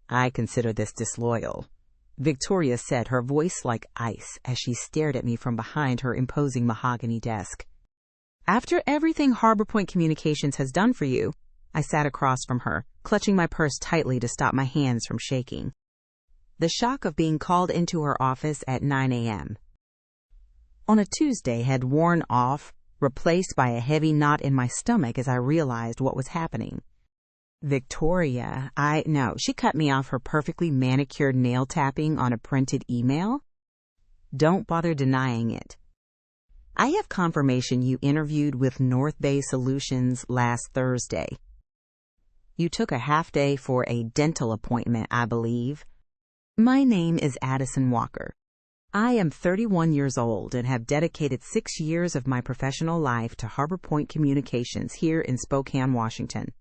I consider this disloyal, Victoria said, her voice like ice as she stared at me from behind her imposing mahogany desk. After everything Harbor Point Communications has done for you, I sat across from her, clutching my purse tightly to stop my hands from shaking. The shock of being called into her office at 9 a.m. on a Tuesday had worn off, replaced by a heavy knot in my stomach as I realized what was happening. Victoria, no, she cut me off her perfectly manicured nail tapping on a printed email. Don't bother denying it. I have confirmation you interviewed with North Bay Solutions last Thursday. You took a half day for a dental appointment, I believe. My name is Addison Walker. I am 31 years old and have dedicated 6 years of my professional life to Harbor Point Communications here in Spokane, Washington.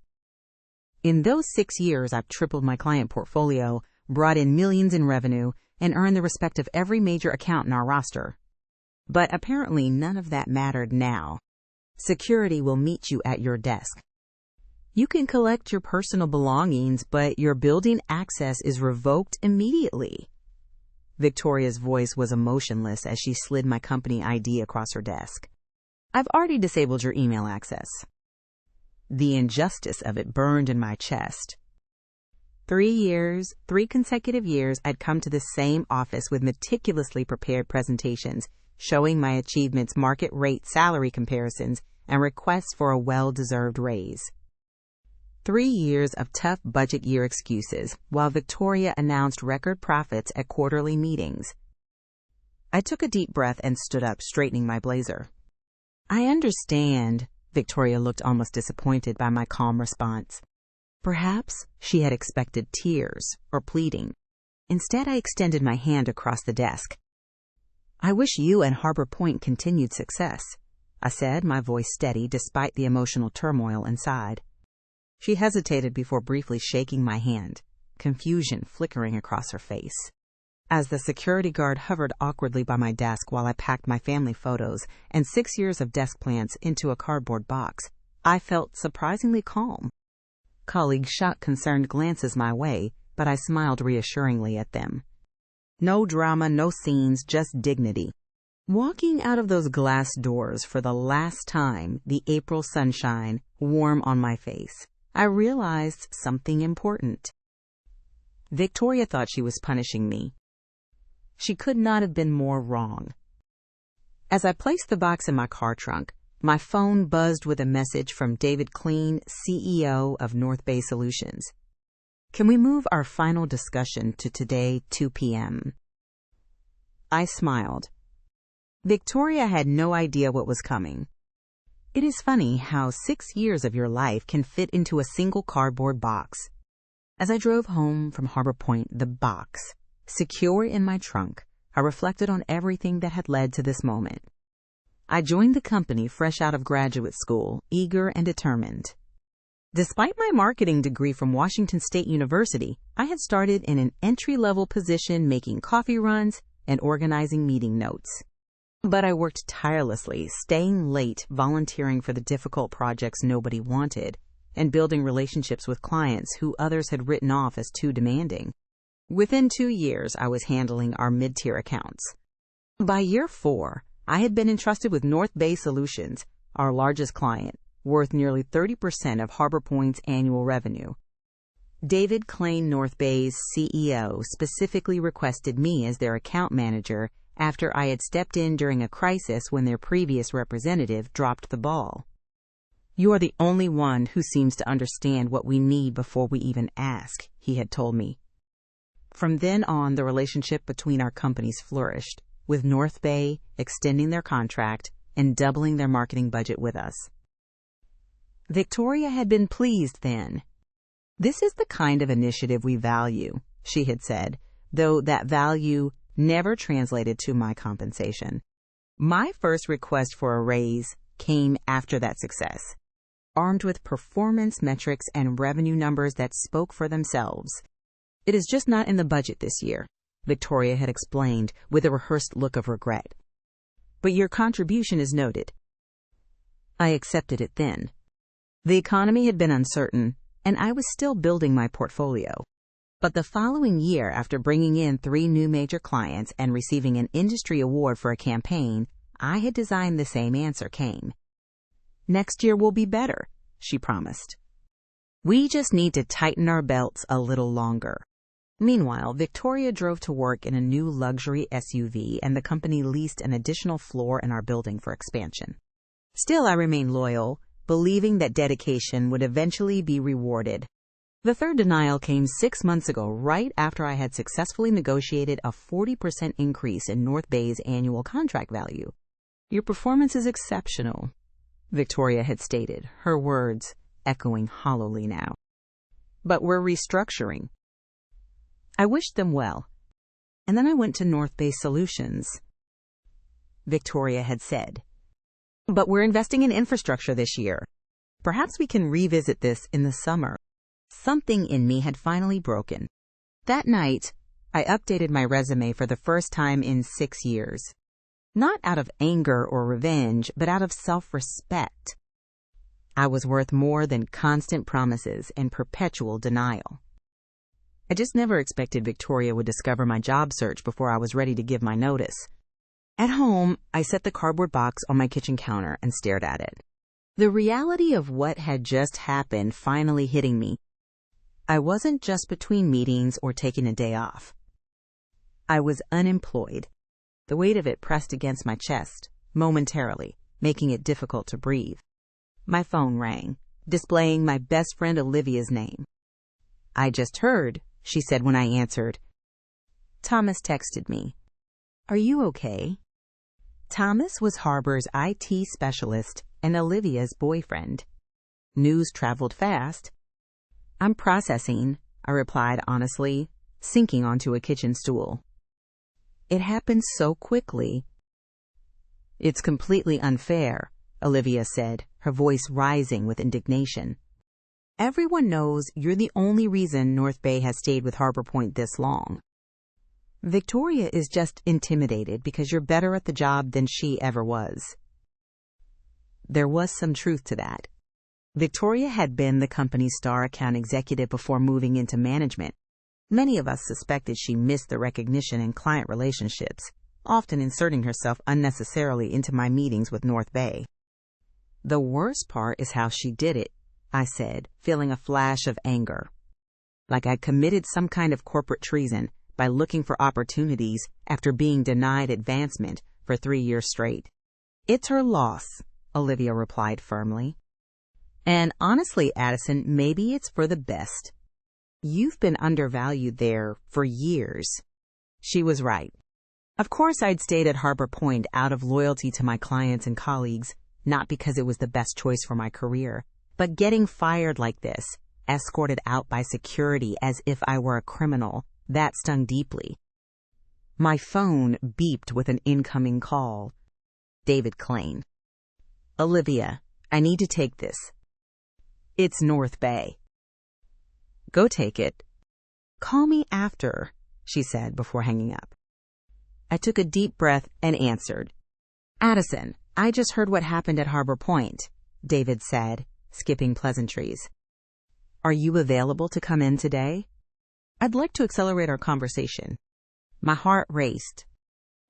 In those 6 years, I've tripled my client portfolio, brought in millions in revenue, and earned the respect of every major account in our roster. But apparently none of that mattered now. Security will meet you at your desk. You can collect your personal belongings, but your building access is revoked immediately. Victoria's voice was emotionless as she slid my company ID across her desk. I've already disabled your email access. The injustice of it burned in my chest. 3 consecutive years, I'd come to the same office with meticulously prepared presentations, showing my achievements, market rate salary comparisons, and requests for a well-deserved raise. 3 years of tough budget year excuses, while Victoria announced record profits at quarterly meetings. I took a deep breath and stood up, straightening my blazer. I understand. Victoria looked almost disappointed by my calm response. Perhaps she had expected tears or pleading. Instead, I extended my hand across the desk. I wish you and Harbor Point continued success, I said, my voice steady despite the emotional turmoil inside. She hesitated before briefly shaking my hand, confusion flickering across her face. As the security guard hovered awkwardly by my desk while I packed my family photos and 6 years of desk plans into a cardboard box, I felt surprisingly calm. Colleagues shot concerned glances my way, but I smiled reassuringly at them. No drama, no scenes, just dignity. Walking out of those glass doors for the last time, the April sunshine warm on my face, I realized something important. Victoria thought she was punishing me. She could not have been more wrong. As I placed the box in my car trunk, my phone buzzed with a message from David Kleen, CEO of North Bay Solutions. Can we move our final discussion to today, 2 p.m.? I smiled. Victoria had no idea what was coming. It is funny how 6 years of your life can fit into a single cardboard box. As I drove home from Harbor Point, the box, secure in my trunk, I reflected on everything that had led to this moment. I joined the company fresh out of graduate school, eager and determined. Despite my marketing degree from Washington State University, I had started in an entry-level position making coffee runs and organizing meeting notes. But I worked tirelessly, staying late, volunteering for the difficult projects nobody wanted, and building relationships with clients who others had written off as too demanding. Within 2 years, I was handling our mid-tier accounts. By year 4, I had been entrusted with North Bay Solutions, our largest client, worth nearly 30% of Harbor Point's annual revenue. David Kleen, North Bay's CEO, specifically requested me as their account manager after I had stepped in during a crisis when their previous representative dropped the ball. You are the only one who seems to understand what we need before we even ask, he had told me. From then on, the relationship between our companies flourished, with North Bay extending their contract and doubling their marketing budget with us. Victoria had been pleased then. This is the kind of initiative we value, she had said, though that value never translated to my compensation. My first request for a raise came after that success, armed with performance metrics and revenue numbers that spoke for themselves. It is just not in the budget this year, Victoria had explained with a rehearsed look of regret. But your contribution is noted. I accepted it then. The economy had been uncertain, and I was still building my portfolio. But the following year, after bringing in 3 new major clients and receiving an industry award for a campaign I had designed, the same answer came. "Next year will be better," she promised. "We just need to tighten our belts a little longer." Meanwhile, Victoria drove to work in a new luxury SUV, and the company leased an additional floor in our building for expansion. Still, I remained loyal, believing that dedication would eventually be rewarded. The third denial came 6 months ago, right after I had successfully negotiated a 40% increase in North Bay's annual contract value. "Your performance is exceptional," Victoria had stated, her words echoing hollowly now. "But we're restructuring." I wished them well, and then I went to North Bay Solutions. Victoria had said, "But we're investing in infrastructure this year. Perhaps we can revisit this in the summer." Something in me had finally broken. That night, I updated my resume for the first time in 6 years. Not out of anger or revenge, but out of self-respect. I was worth more than constant promises and perpetual denial. I just never expected Victoria would discover my job search before I was ready to give my notice. At home, I set the cardboard box on my kitchen counter and stared at it. The reality of what had just happened finally hitting me. I wasn't just between meetings or taking a day off. I was unemployed. The weight of it pressed against my chest, momentarily, making it difficult to breathe. My phone rang, displaying my best friend Olivia's name. "I just heard," she said when I answered. "Thomas texted me. Are you okay?" Thomas was Harbor's IT specialist and Olivia's boyfriend. News traveled fast. "I'm processing," I replied honestly, sinking onto a kitchen stool. "It happened so quickly." "It's completely unfair," Olivia said, her voice rising with indignation. "Everyone knows you're the only reason North Bay has stayed with Harbor Point this long. Victoria is just intimidated because you're better at the job than she ever was." There was some truth to that. Victoria had been the company's star account executive before moving into management. Many of us suspected she missed the recognition in client relationships, often inserting herself unnecessarily into my meetings with North Bay. "The worst part is how she did it," I said, feeling a flash of anger. Like I'd committed some kind of corporate treason by looking for opportunities after being denied advancement for 3 years straight. "It's her loss," Olivia replied firmly. "And honestly, Addison, maybe it's for the best. You've been undervalued there for years." She was right. Of course, I'd stayed at Harbor Point out of loyalty to my clients and colleagues, not because it was the best choice for my career, but getting fired like this, escorted out by security as if I were a criminal, that stung deeply. My phone beeped with an incoming call. David Klain. "Olivia, I need to take this." "It's North Bay." "Go take it." "Call me after," she said before hanging up. I took a deep breath and answered. "Addison, I just heard what happened at Harbor Point," David said, skipping pleasantries. "Are you available to come in today? I'd like to accelerate our conversation." My heart raced.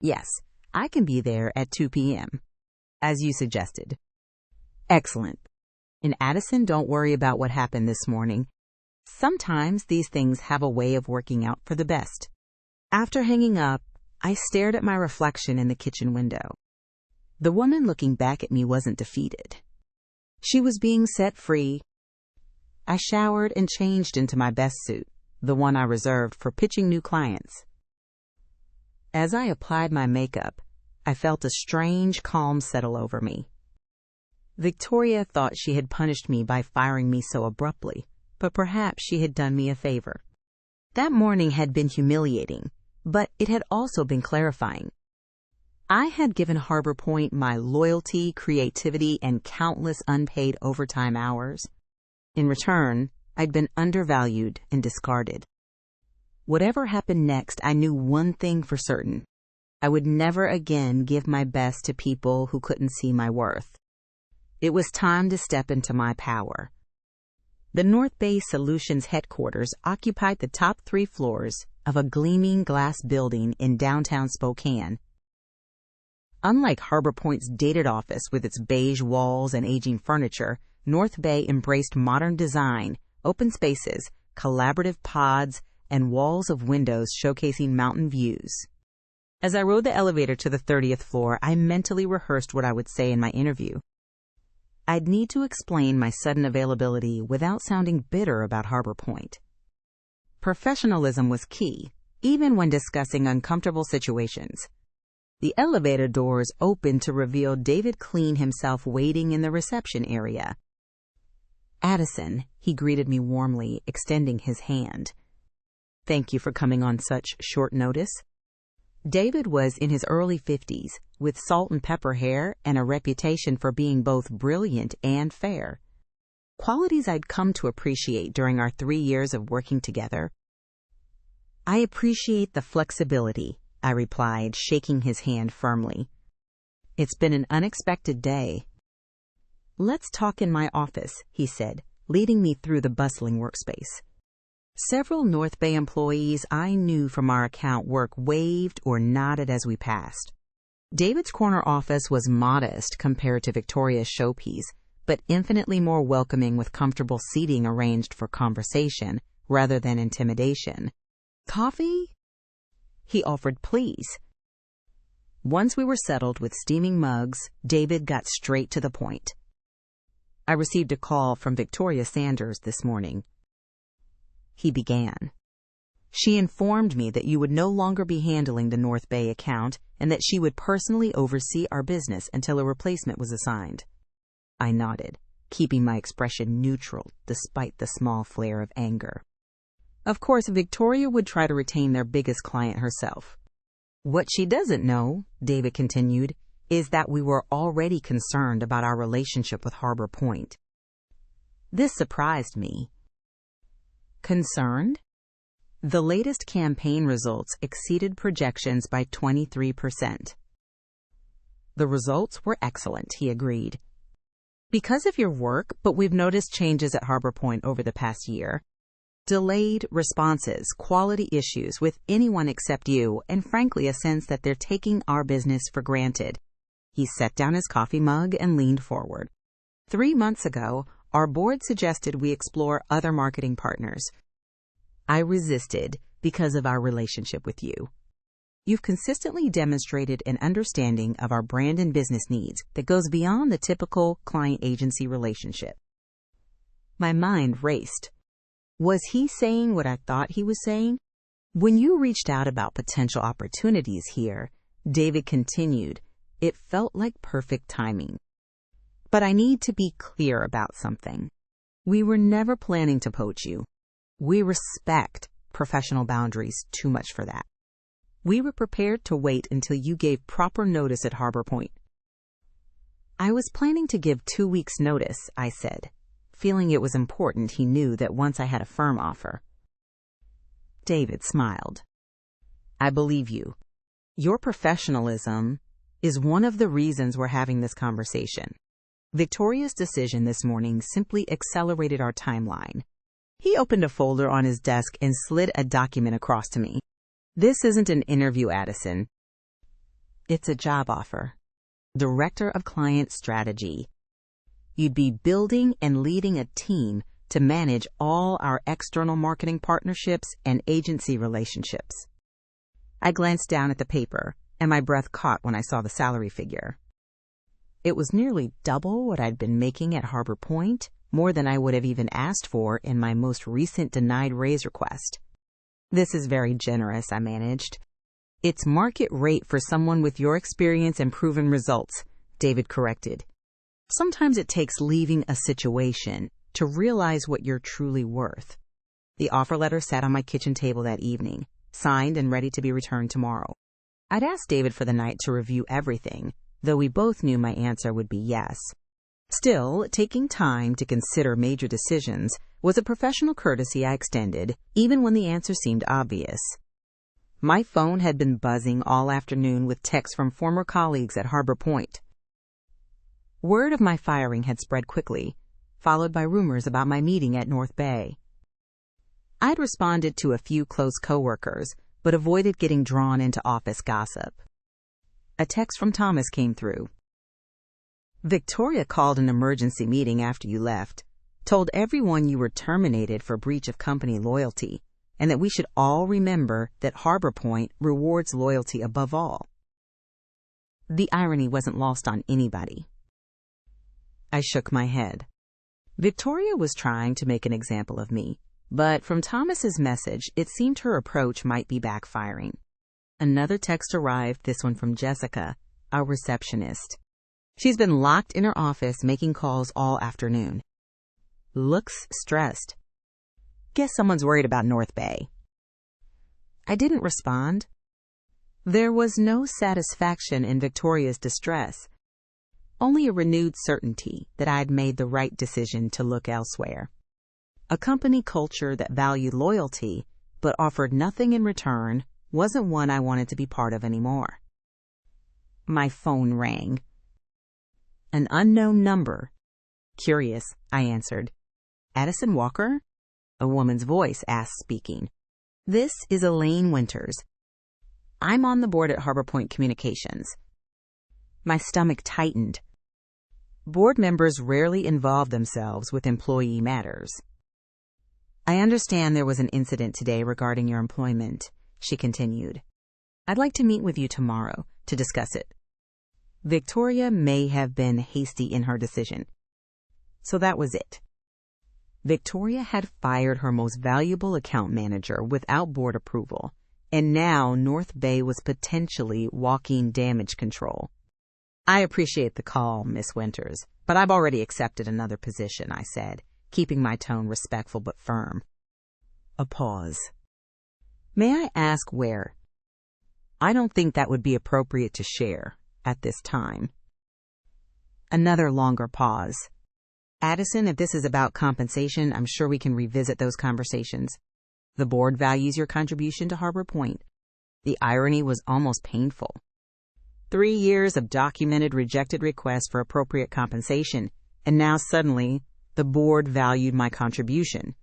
"Yes, I can be there at 2 p.m., as you suggested." "Excellent. And Addison, don't worry about what happened this morning. Sometimes these things have a way of working out for the best." After hanging up, I stared at my reflection in the kitchen window. The woman looking back at me wasn't defeated. She was being set free. I showered and changed into my best suit, the one I reserved for pitching new clients. As I applied my makeup, I felt a strange calm settle over me. Victoria thought she had punished me by firing me so abruptly, but perhaps she had done me a favor. That morning had been humiliating, but it had also been clarifying. I had given Harbor Point my loyalty, creativity, and countless unpaid overtime hours. In return, I'd been undervalued and discarded. Whatever happened next, I knew one thing for certain. I would never again give my best to people who couldn't see my worth. It was time to step into my power. The North Bay Solutions headquarters occupied the top 3 floors of a gleaming glass building in downtown Spokane. Unlike Harbor Point's dated office with its beige walls and aging furniture, North Bay embraced modern design, open spaces, collaborative pods, and walls of windows showcasing mountain views. As I rode the elevator to the 30th floor, I mentally rehearsed what I would say in my interview. I'd need to explain my sudden availability without sounding bitter about Harbor Point. Professionalism was key, even when discussing uncomfortable situations. The elevator doors opened to reveal David Clean himself waiting in the reception area. "Addison," he greeted me warmly, extending his hand. "Thank you for coming on such short notice." David was in his early 50s, with salt and pepper hair and a reputation for being both brilliant and fair. Qualities I'd come to appreciate during our 3 years of working together. "I appreciate the flexibility," I replied, shaking his hand firmly. "It's been an unexpected day." "Let's talk in my office," he said, leading me through the bustling workspace. Several North Bay employees I knew from our account work waved or nodded as we passed. David's corner office was modest compared to Victoria's showpiece, but infinitely more welcoming with comfortable seating arranged for conversation rather than intimidation. "Coffee?" he offered, "please." Once we were settled with steaming mugs, David got straight to the point. "I received a call from Victoria Sanders this morning," he began. "She informed me that you would no longer be handling the North Bay account and that she would personally oversee our business until a replacement was assigned." I nodded, keeping my expression neutral despite the small flare of anger. Of course, Victoria would try to retain their biggest client herself. "What she doesn't know," David continued, "is that we were already concerned about our relationship with Harbor Point." This surprised me. "Concerned?" The latest campaign results exceeded projections by 23%. "The results were excellent," he agreed. "Because of your work, but we've noticed changes at Harbor Point over the past year. Delayed responses, quality issues with anyone except you, and frankly a sense that they're taking our business for granted." He set down his coffee mug and leaned forward. 3 months ago, our board suggested we explore other marketing partners. I resisted because of our relationship with you. You've consistently demonstrated an understanding of our brand and business needs that goes beyond the typical client-agency relationship. My mind raced. Was he saying what I thought he was saying? "When you reached out about potential opportunities here," David continued, "it felt like perfect timing. But I need to be clear about something. We were never planning to poach you. We respect professional boundaries too much for that. We were prepared to wait until you gave proper notice at Harbor Point." "I was planning to give 2 weeks' notice," I said, feeling it was important he knew that once I had a firm offer. David smiled. "I believe you. Your professionalism is one of the reasons we're having this conversation. Victoria's decision this morning simply accelerated our timeline." He opened a folder on his desk and slid a document across to me. "This isn't an interview, Addison. It's a job offer. Director of Client Strategy. You'd be building and leading a team to manage all our external marketing partnerships and agency relationships." I glanced down at the paper, and my breath caught when I saw the salary figure. It was nearly double what I'd been making at Harbor Point, more than I would have even asked for in my most recent denied raise request. "This is very generous," I managed. "It's market rate for someone with your experience and proven results," David corrected. "Sometimes it takes leaving a situation to realize what you're truly worth." The offer letter sat on my kitchen table that evening, signed and ready to be returned tomorrow. I'd asked David for the night to review everything, though we both knew my answer would be yes. Still, taking time to consider major decisions was a professional courtesy I extended, even when the answer seemed obvious. My phone had been buzzing all afternoon with texts from former colleagues at Harbor Point. Word of my firing had spread quickly. followed by rumors about my meeting at North Bay. I'd responded to a few close coworkers, but avoided getting drawn into office gossip. A text from Thomas came through. Victoria called an emergency meeting after you left, told everyone you were terminated for breach of company loyalty, and that we should all remember that Harbor Point rewards loyalty above all. The irony wasn't lost on anybody. I shook my head. Victoria was trying to make an example of me, but from Thomas's message, it seemed her approach might be backfiring. Another text arrived, this one from Jessica, our receptionist. She's been locked in her office making calls all afternoon. Looks stressed. Guess someone's worried about North Bay. I didn't respond. There was no satisfaction in Victoria's distress, only a renewed certainty that I'd made the right decision to look elsewhere. A company culture that valued loyalty but offered nothing in return wasn't one I wanted to be part of anymore. My phone rang. An unknown number. Curious, I answered. Addison Walker? A woman's voice asked, speaking. This is Elaine Winters. I'm on the board at Harbor Point Communications. My stomach tightened. Board members rarely involve themselves with employee matters. I understand there was an incident today regarding your employment, she continued. I'd like to meet with you tomorrow to discuss it. Victoria may have been hasty in her decision. So that was it. Victoria had fired her most valuable account manager without board approval, and now North Bay was potentially walking damage control. I appreciate the call, Miss Winters, but I've already accepted another position, I said, keeping my tone respectful but firm. A pause. May I ask where? I don't think that would be appropriate to share at this time. Another longer pause. Addison, if this is about compensation, I'm sure we can revisit those conversations. The board values your contribution to Harbor Point. The irony was almost painful. 3 years of documented rejected requests for appropriate compensation, and now suddenly the board valued my contribution.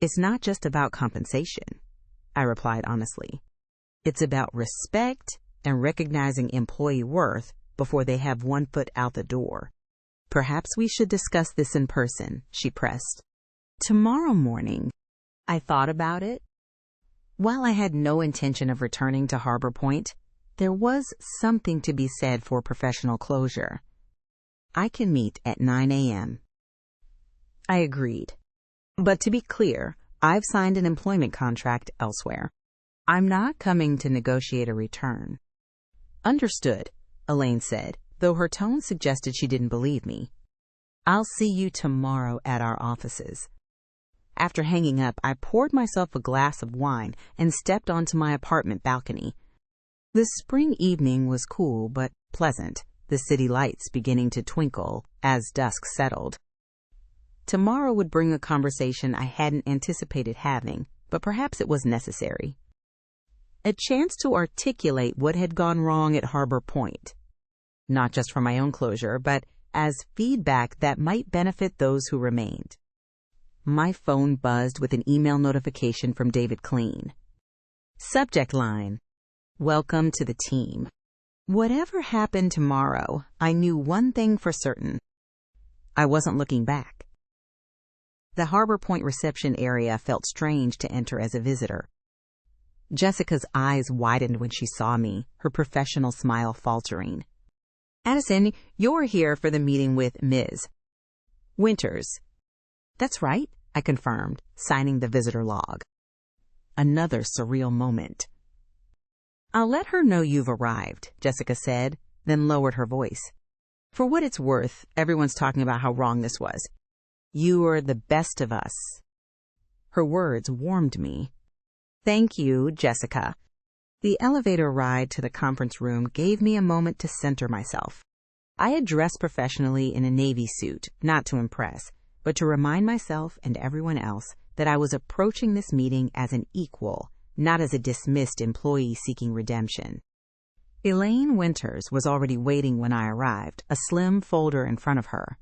It's not just about compensation, I replied honestly. It's about respect and recognizing employee worth before they have one foot out the door. Perhaps we should discuss this in person, she pressed. Tomorrow morning. I thought about it. While I had no intention of returning to Harbor Point, there was something to be said for professional closure. I can meet at 9 a.m. I agreed. But to be clear, I've signed an employment contract elsewhere. I'm not coming to negotiate a return. Understood, Elaine said, though her tone suggested she didn't believe me. I'll see you tomorrow at our offices. After hanging up, I poured myself a glass of wine and stepped onto my apartment balcony. The spring evening was cool but pleasant, the city lights beginning to twinkle as dusk settled. Tomorrow would bring a conversation I hadn't anticipated having, but perhaps it was necessary. A chance to articulate what had gone wrong at Harbor Point. Not just for my own closure, but as feedback that might benefit those who remained. My phone buzzed with an email notification from David Clean. Subject line: Welcome to the team. Whatever happened tomorrow, I knew one thing for certain. I wasn't looking back. The Harbor Point reception area felt strange to enter as a visitor. Jessica's eyes widened when she saw me, her professional smile faltering. Addison, you're here for the meeting with Ms. Winters. That's right, I confirmed, signing the visitor log. Another surreal moment. I'll let her know you've arrived, Jessica said, then lowered her voice. For what it's worth, everyone's talking about how wrong this was. You are the best of us. Her words warmed me. Thank you, Jessica. The elevator ride to the conference room gave me a moment to center myself. I had dressed professionally in a navy suit, not to impress, but to remind myself and everyone else that I was approaching this meeting as an equal, not as a dismissed employee seeking redemption. Elaine Winters was already waiting when I arrived, a slim folder in front of her.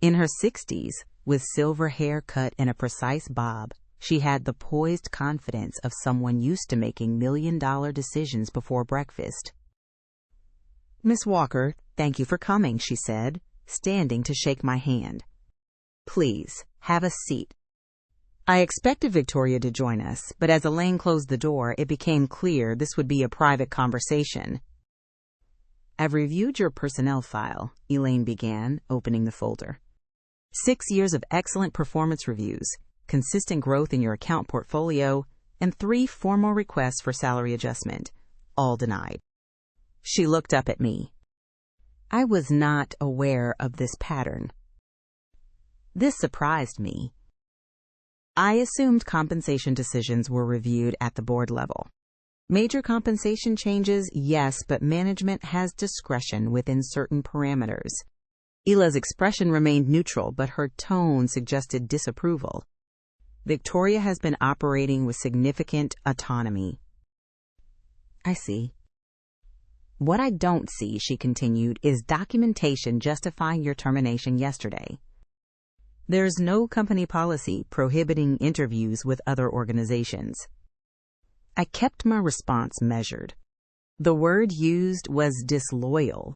In her 60s, with silver hair cut in a precise bob, she had the poised confidence of someone used to making million-dollar decisions before breakfast. "Miss Walker, thank you for coming," she said, standing to shake my hand. "Please, have a seat." I expected Victoria to join us, but as Elaine closed the door, it became clear this would be a private conversation. "I've reviewed your personnel file," Elaine began, opening the folder. 6 years of excellent performance reviews, consistent growth in your account portfolio, and 3 formal requests for salary adjustment, all denied. She looked up at me. I was not aware of this pattern. This surprised me. I assumed compensation decisions were reviewed at the board level. Major compensation changes, yes, but management has discretion within certain parameters. Ila's expression remained neutral, but her tone suggested disapproval. Victoria has been operating with significant autonomy. I see. What I don't see, she continued, is documentation justifying your termination yesterday. There's no company policy prohibiting interviews with other organizations. I kept my response measured. The word used was disloyal.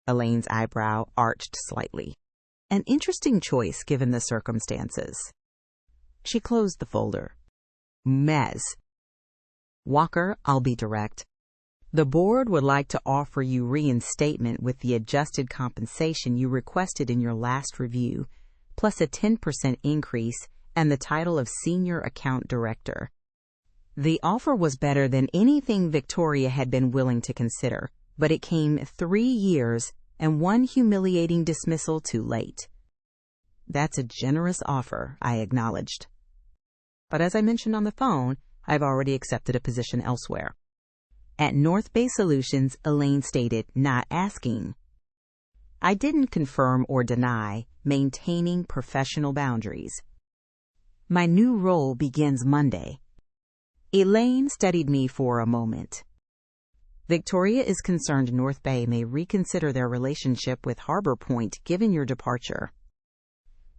Elaine's eyebrow arched slightly. An interesting choice given the circumstances. She closed the folder. Mez. Walker, I'll be direct. The board would like to offer you reinstatement with the adjusted compensation you requested in your last review, plus a 10% increase and the title of Senior Account Director. The offer was better than anything Victoria had been willing to consider, but it came 3 years and 1 humiliating dismissal too late. That's a generous offer, I acknowledged. But as I mentioned on the phone, I've already accepted a position elsewhere. At North Bay Solutions, Elaine stated, not asking. I didn't confirm or deny, maintaining professional boundaries. My new role begins Monday. Elaine studied me for a moment. Victoria is concerned North Bay may reconsider their relationship with Harbor Point given your departure.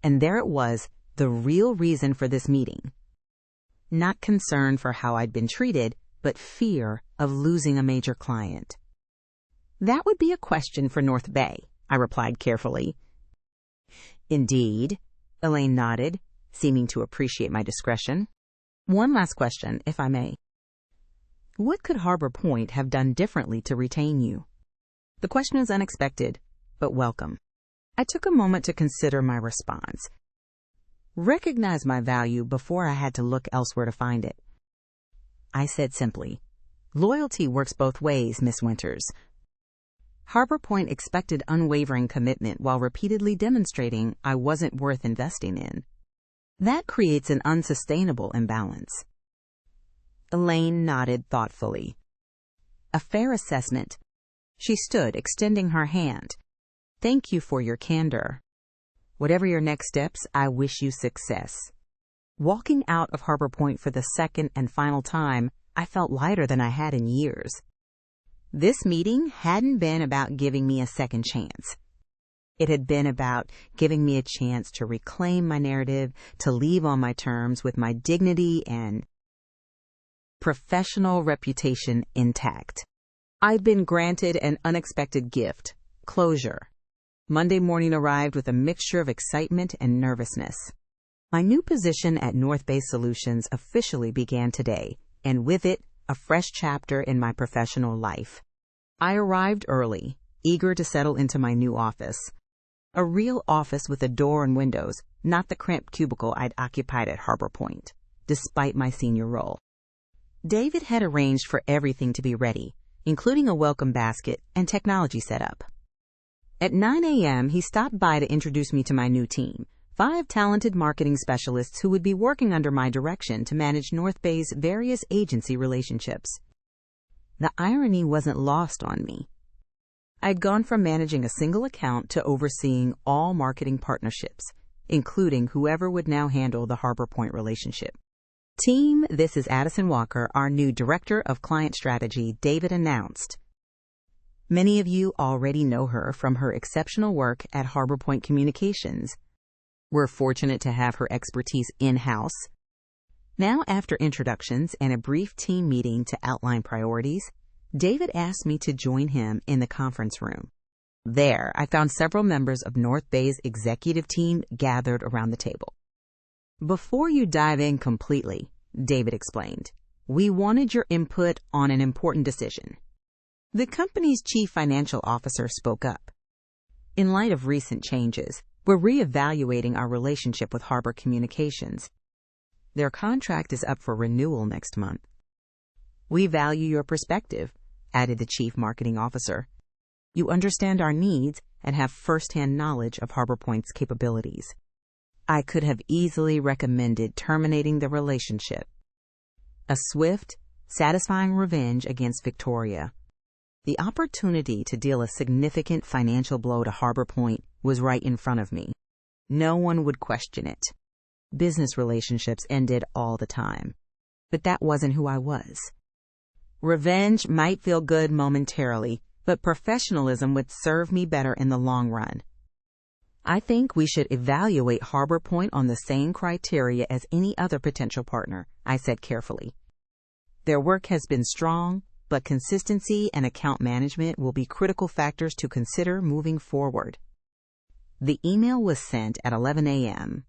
And there it was, the real reason for this meeting. Not concern for how I'd been treated, but fear of losing a major client. That would be a question for North Bay, I replied carefully. Indeed, Elaine nodded, seeming to appreciate my discretion. One last question, if I may. What could Harbor Point have done differently to retain you? The question is unexpected, but welcome. I took a moment to consider my response. Recognize my value before I had to look elsewhere to find it. I said simply, loyalty works both ways, Miss Winters. Harbor Point expected unwavering commitment while repeatedly demonstrating I wasn't worth investing in. That creates an unsustainable imbalance. Elaine nodded thoughtfully. A fair assessment. She stood, extending her hand. Thank you for your candor. Whatever your next steps, I wish you success. Walking out of Harbor Point for the second and final time, I felt lighter than I had in years. This meeting hadn't been about giving me a second chance. It had been about giving me a chance to reclaim my narrative, to leave on my terms with my dignity and professional reputation intact. I'd been granted an unexpected gift, closure. Monday morning arrived with a mixture of excitement and nervousness. My new position at North Bay Solutions officially began today, and with it, a fresh chapter in my professional life. I arrived early, eager to settle into my new office. A real office with a door and windows, not the cramped cubicle I'd occupied at Harbor Point, despite my senior role. David had arranged for everything to be ready, including a welcome basket and technology setup. At 9 a.m., he stopped by to introduce me to my new team, 5 talented marketing specialists who would be working under my direction to manage North Bay's various agency relationships. The irony wasn't lost on me. I'd gone from managing a single account to overseeing all marketing partnerships, including whoever would now handle the Harbor Point relationship. Team, this is Addison Walker, our new Director of Client Strategy, David announced. Many of you already know her from her exceptional work at Harbor Point Communications, We're fortunate to have her expertise in-house. Now, after introductions and a brief team meeting to outline priorities, David asked me to join him in the conference room. There, I found several members of North Bay's executive team gathered around the table. Before you dive in completely, David explained, we wanted your input on an important decision. The company's chief financial officer spoke up. In light of recent changes, we're reevaluating our relationship with Harbor Communications. Their contract is up for renewal next month. We value your perspective, added the chief marketing officer. You understand our needs and have first-hand knowledge of Harbor Point's capabilities. I could have easily recommended terminating the relationship. A swift, satisfying revenge against Victoria. The opportunity to deal a significant financial blow to Harbor Point was right in front of me. No one would question it. Business relationships ended all the time. But that wasn't who I was. Revenge might feel good momentarily, but professionalism would serve me better in the long run. I think we should evaluate Harbor Point on the same criteria as any other potential partner, I said carefully. Their work has been strong, but consistency and account management will be critical factors to consider moving forward. The email was sent at 11 a.m.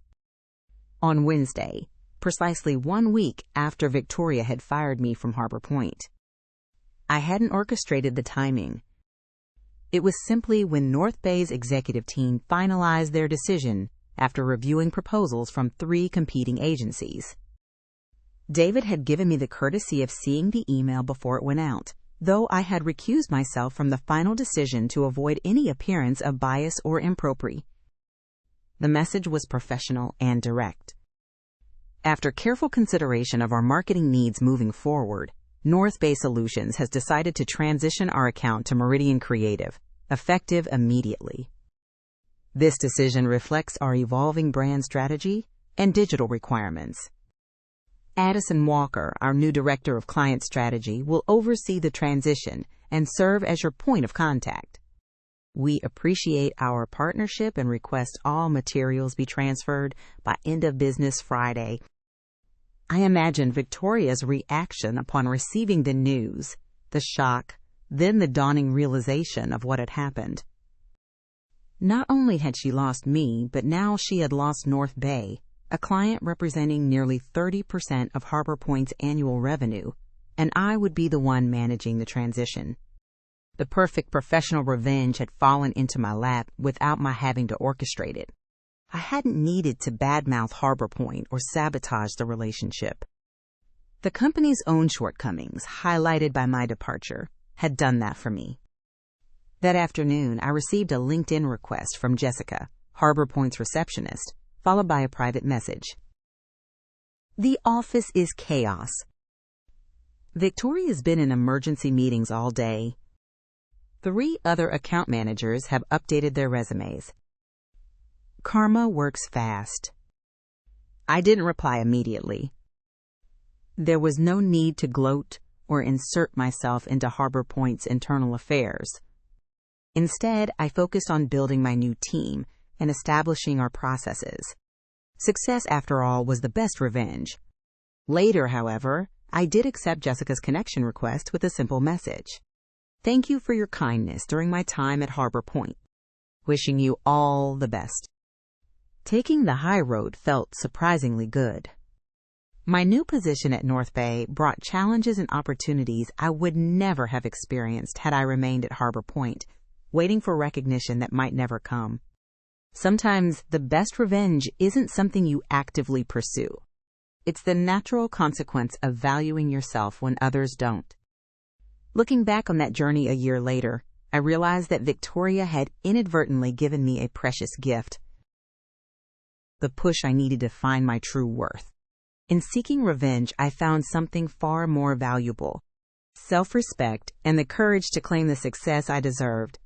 on Wednesday, precisely 1 week after Victoria had fired me from Harbor Point. I hadn't orchestrated the timing. It was simply when North Bay's executive team finalized their decision after reviewing proposals from 3 competing agencies. David had given me the courtesy of seeing the email before it went out, though I had recused myself from the final decision to avoid any appearance of bias or impropriety. The message was professional and direct. After careful consideration of our marketing needs moving forward, North Bay Solutions has decided to transition our account to Meridian Creative, effective immediately. This decision reflects our evolving brand strategy and digital requirements. Addison Walker, our new Director of Client Strategy, will oversee the transition and serve as your point of contact. We appreciate our partnership and request all materials be transferred by end of business Friday. I imagine Victoria's reaction upon receiving the news, the shock, then the dawning realization of what had happened. Not only had she lost me, but now she had lost North Bay, a client representing nearly 30% of Harbor Point's annual revenue, and I would be the one managing the transition. The perfect professional revenge had fallen into my lap without my having to orchestrate it. I hadn't needed to badmouth Harbor Point or sabotage the relationship. The company's own shortcomings, highlighted by my departure, had done that for me. That afternoon, I received a LinkedIn request from Jessica, Harbor Point's receptionist, followed by a private message. The office is chaos. Victoria's been in emergency meetings all day. 3 other account managers have updated their resumes. Karma works fast. I didn't reply immediately. There was no need to gloat or insert myself into Harbor Point's internal affairs. Instead, I focused on building my new team and establishing our processes. Success, after all, was the best revenge. Later, however, I did accept Jessica's connection request with a simple message. Thank you for your kindness during my time at Harbor Point. Wishing you all the best. Taking the high road felt surprisingly good. My new position at North Bay brought challenges and opportunities I would never have experienced had I remained at Harbor Point, waiting for recognition that might never come. Sometimes the best revenge isn't something you actively pursue. It's the natural consequence of valuing yourself when others don't. Looking back on that journey a year later, I realized that Victoria had inadvertently given me a precious gift. The push I needed to find my true worth. In seeking revenge, I found something far more valuable: self-respect and the courage to claim the success I deserved.